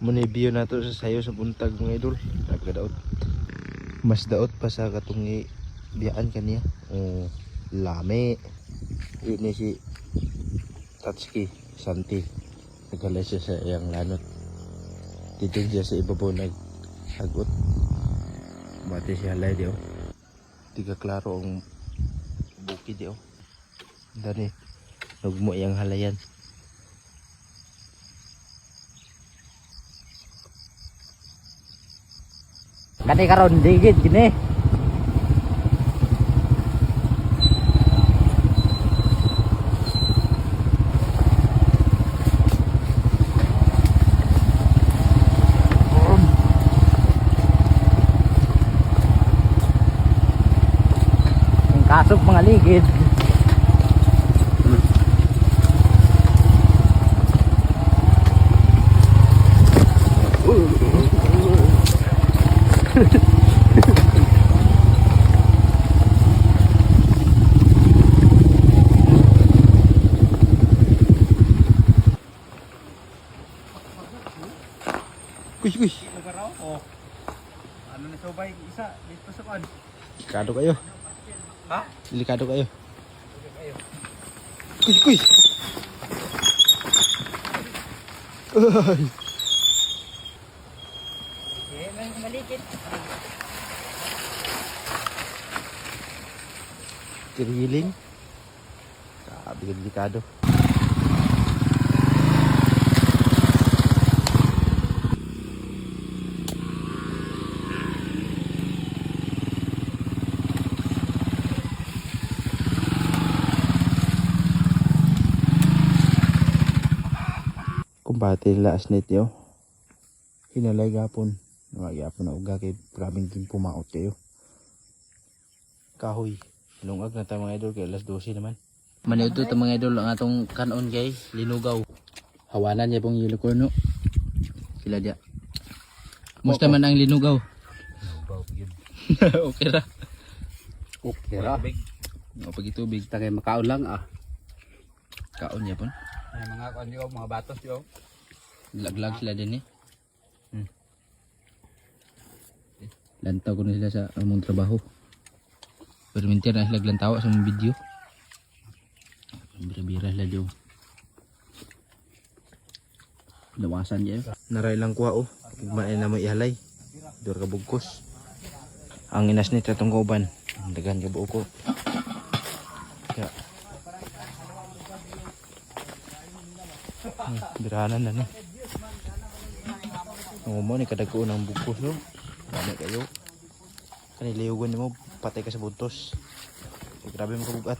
Munibyo na to sa sayo sa buntag mga idol. Nagkadaot. Mas daot pa sa katungi biyaan kaniya. Lame. Yun ni si Tatsuki Santi. Naghalay siya sa iyang lanot. Dito siya sa ibabaw naghagot. Mati siya halay di oh. Tiga klaro ang bukid di oh. Dari nagmo iyang halayan. Kani karon digid gini. Ang kasog mga ligid. Kuy kuy. Oh. Ano na sobay isa dito sa kan? Delikado kayo. Ha? Delikado kayo. Kuy kuy. Ay. Malikit. Kiriling. Sabi ka delikado. Kumbate nila asnet yo. Hinalay gapon. Nagyapon na uga kay grabing king pumaot kayo. Kahoy. Lungag na tayo mga idol kay alas 12 naman. Maniud to mga idol ang atong kanon guys, linugaw. Hawanan niya pong yelo ko no. Sila dia. Musta man ang linugaw? Okay ra. Okay ra. O pag tubig Tagay makaon lang ah. kaon niya pon. May mga kuan yo, mga batos yo. Laglag sila din eh. Lantaw ko na sila sa among trabaho. Pero mintir na sila lantaw sa among video. Bira-bira sila diyo. Lawasan niya. Naray lang kuha oh. Igmain na mo ihalay. Dur ka bugkos. Ang inas ni tatong kauban. Dagan ka buo ko. Kaya. Birahanan na no. Ang mo ni kadagko ng bugkos no. Dami kayo. Kaniliugan mo patay ka sa buntos. Grabe mo kabugat.